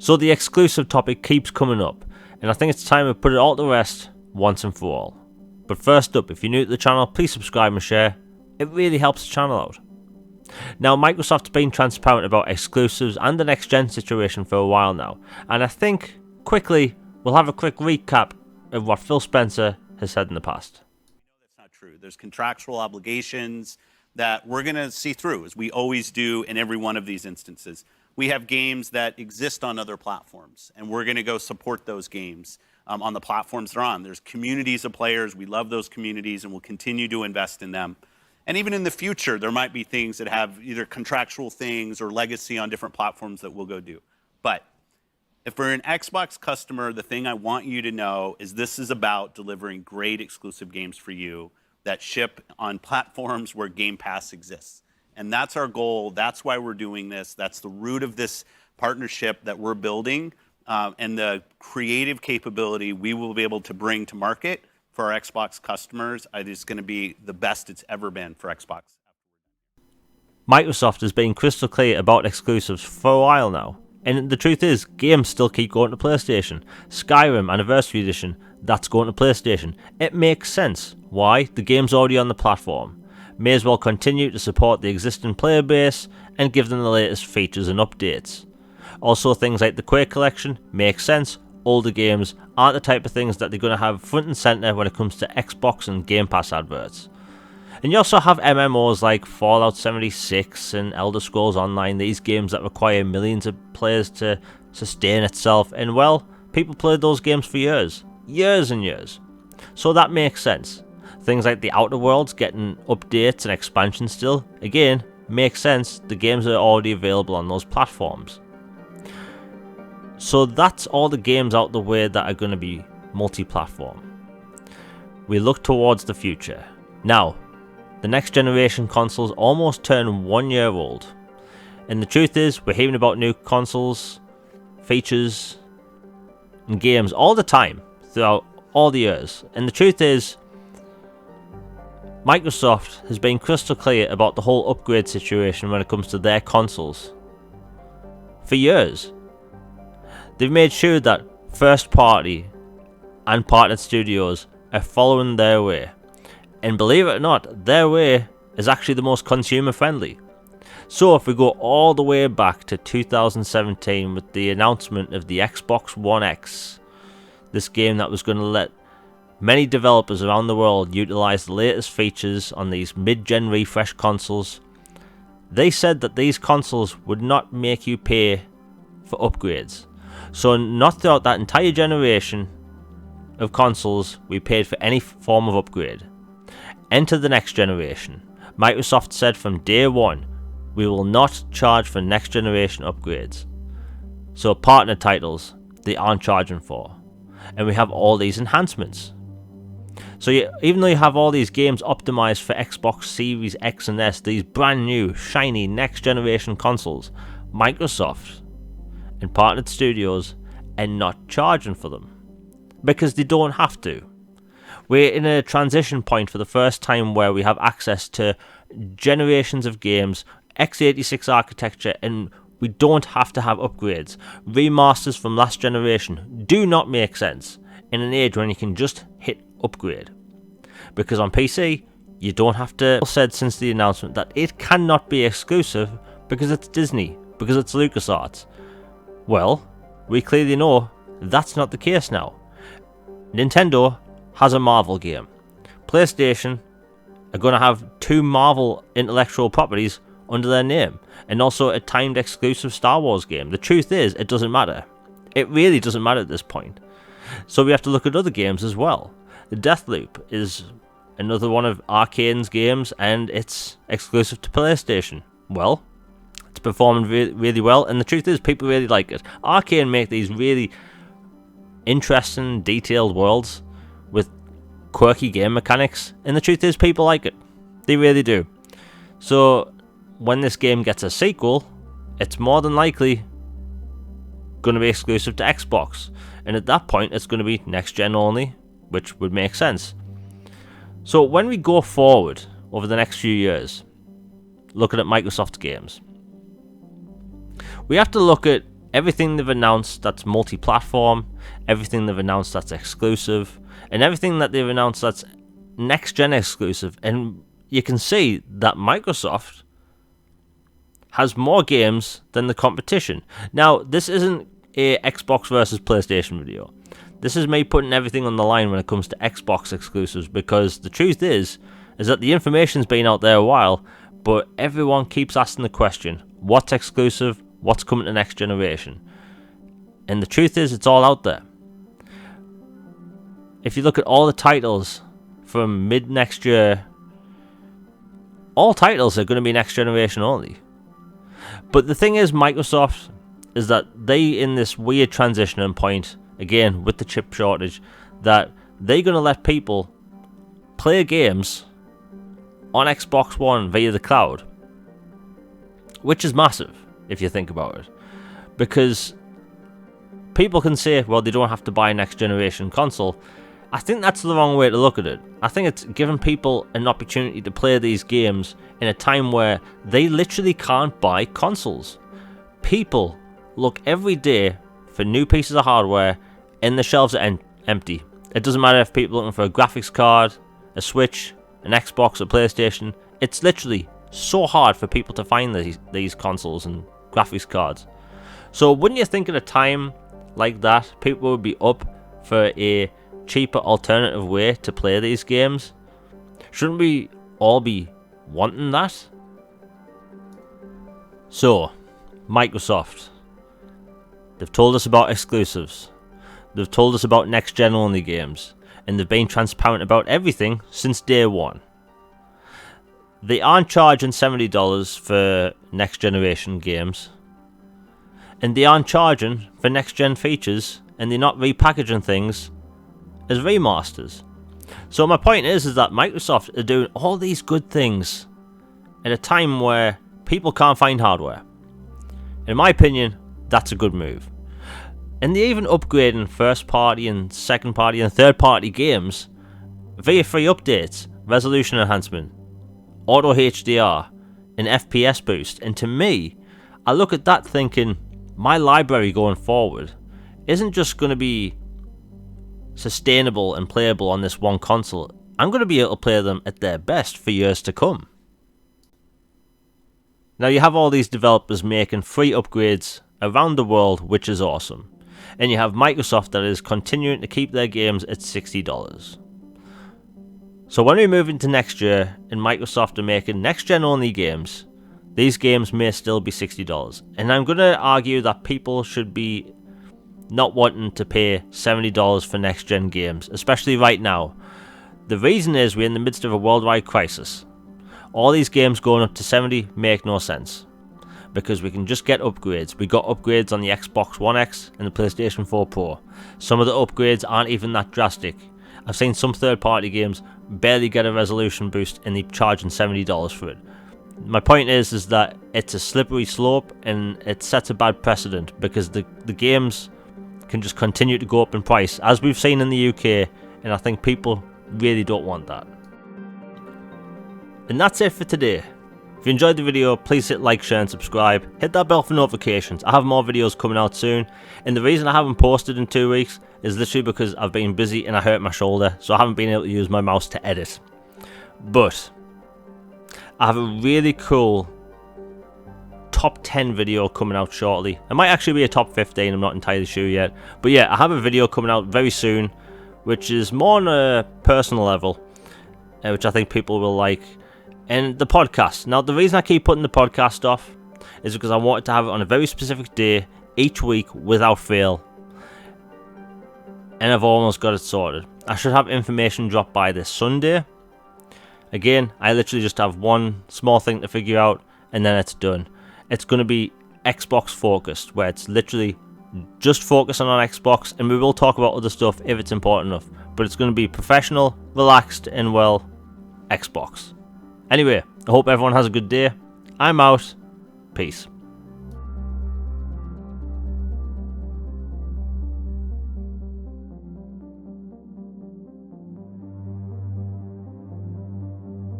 So the exclusive topic keeps coming up, and I think it's time to put it all to rest once and for all. But first up, if you're new to the channel, please subscribe and share. It really helps the channel out. Now, Microsoft's been transparent about exclusives and the next gen situation for a while now, and I think, quickly, we'll have a quick recap of what Phil Spencer has said in the past. That's not true. There's contractual obligations that we're going to see through, as we always do in every one of these instances. We have games that exist on other platforms, and we're going to go support those games on the platforms they're on. There's communities of players. We love those communities, and we'll continue to invest in them. And even in the future, there might be things that have either contractual things or legacy on different platforms that we'll go do. But if we're an Xbox customer, the thing I want you to know is this is about delivering great exclusive games for you that ship on platforms where Game Pass exists. And that's our goal. That's why we're doing this. That's the root of this partnership that we're building, and the creative capability we will be able to bring to market for our Xbox customers. It's going to be the best it's ever been for Xbox. Microsoft has been crystal clear about exclusives for a while now, and the truth is, games still keep going to PlayStation. Skyrim Anniversary Edition, that's going to PlayStation. It makes sense. Why? The game's already on the platform. May as well continue to support the existing player base and give them the latest features and updates. Also, things like the Quake Collection make sense. Older games aren't the type of things that they're going to have front and centre when it comes to Xbox and Game Pass adverts. And you also have MMOs like Fallout 76 and Elder Scrolls Online, these games that require millions of players to sustain itself, and well, people played those games for years and years. So that makes sense. Things like the Outer Worlds getting updates and expansions still, again, makes sense. The games are already available on those platforms. So that's all the games out the way that are going to be multi-platform. We look towards the future. Now, the next generation consoles almost turn 1 year old. And the truth is, we're hearing about new consoles, features, and games all the time, throughout all the years. And the truth is, Microsoft has been crystal clear about the whole upgrade situation when it comes to their consoles. For years. They've made sure that first party and partnered studios are following their way. And believe it or not, their way is actually the most consumer friendly. So if we go all the way back to 2017 with the announcement of the Xbox One X, this game that was going to let many developers around the world utilize the latest features on these mid-gen refresh consoles, they said that these consoles would not make you pay for upgrades. So not throughout that entire generation of consoles we paid for any form of upgrade. Enter the next generation. Microsoft said from day one, we will not charge for next generation upgrades. So partner titles, they aren't charging for. And we have all these enhancements. So even though you have all these games optimized for Xbox Series X and S, these brand new, shiny, next generation consoles, Microsoft and partnered studios are not charging for them. Because they don't have to. We're in a transition point for the first time where we have access to generations of games, x86 architecture, and we don't have to have upgrades. Remasters from last generation do not make sense in an age when you can just hit upgrade. Because on PC, you don't have to. Said since the announcement that it cannot be exclusive because it's Disney, because it's LucasArts. Well, we clearly know that's not the case now. Nintendo has a Marvel game. PlayStation are going to have 2 Marvel intellectual properties under their name, and also a timed exclusive Star Wars game. The truth is, it doesn't matter. It really doesn't matter at this point. So we have to look at other games as well. The Deathloop is another one of Arcane's games, and it's exclusive to PlayStation. Well, it's performing really well, and the truth is, people really like it. Arcane make these really interesting, detailed worlds with quirky game mechanics, and the truth is, people like it. They really do. So when this game gets a sequel, it's more than likely going to be exclusive to Xbox, and at that point it's going to be next gen only, which would make sense. So when we go forward over the next few years, looking at Microsoft's games, we have to look at everything they've announced that's multi-platform, everything they've announced that's exclusive, and everything that they've announced that's next-gen exclusive. And you can see that Microsoft has more games than the competition. Now, this isn't a Xbox versus PlayStation video. This is me putting everything on the line when it comes to Xbox exclusives, because the truth is that the information's been out there a while, but everyone keeps asking the question, what's exclusive, what's coming to next generation? And the truth is, it's all out there. If you look at all the titles from mid next year, all titles are going to be next generation only. But the thing is, Microsoft, is that they in this weird transitioning point, again with the chip shortage, that they're going to let people play games on Xbox One via the cloud, which is massive if you think about it, because people can say, well, they don't have to buy a next generation console. I think that's the wrong way to look at it. I think it's giving people an opportunity to play these games in a time where they literally can't buy consoles. People look every day for new pieces of hardware and the shelves are empty. It doesn't matter if people are looking for a graphics card, a Switch, an Xbox, a PlayStation. It's literally so hard for people to find these consoles and graphics cards. So wouldn't you think at a time like that, people would be up for a cheaper alternative way to play these games? Shouldn't we all be wanting that? So, Microsoft, they've told us about exclusives, they've told us about next gen only games, and they've been transparent about everything since day one. They aren't charging $70 for next generation games, and they aren't charging for next gen features, and they're not repackaging things as remasters. So my point is that Microsoft are doing all these good things at a time where people can't find hardware. In my opinion, that's a good move. And they're even upgrading first party and second party and third party games via free updates, resolution enhancement, auto HDR, and FPS boost. And to me, I look at that thinking, my library going forward isn't just going to be sustainable and playable on this one console. I'm going to be able to play them at their best for years to come. Now you have all these developers making free upgrades around the world, which is awesome. And you have Microsoft that is continuing to keep their games at $60. So when we move into next year and Microsoft are making next gen only games, these games may still be $60. And I'm going to argue that people should be not wanting to pay $70 for next gen games, especially right now. The reason is we're in the midst of a worldwide crisis. All these games going up to $70 make no sense, because we can just get upgrades. We got upgrades on the Xbox One X and the PlayStation 4 Pro. Some of the upgrades aren't even that drastic. I've seen some third party games barely get a resolution boost and they're charging $70 for it. My point is that it's a slippery slope and it sets a bad precedent, because the games can just continue to go up in price, as we've seen in the UK, and I think people really don't want that. And that's it for today. If you enjoyed the video, please hit like, share and subscribe. Hit that bell for notifications. I have more videos coming out soon, and the reason I haven't posted in 2 weeks is literally because I've been busy and I hurt my shoulder, so I haven't been able to use my mouse to edit. But I have a really cool top 10 video coming out shortly. It might actually be a top 15, I'm not entirely sure yet. But yeah, I have a video coming out very soon, which is more on a personal level, which I think people will like. And the podcast. Now, the reason I keep putting the podcast off is because I wanted to have it on a very specific day each week without fail. And I've almost got it sorted. I should have information dropped by this Sunday. Again, I literally just have one small thing to figure out and then it's done. It's going to be Xbox focused, where it's literally just focusing on Xbox, and we will talk about other stuff if it's important enough. But it's going to be professional, relaxed, and well, Xbox. Anyway, I hope everyone has a good day. I'm out. Peace.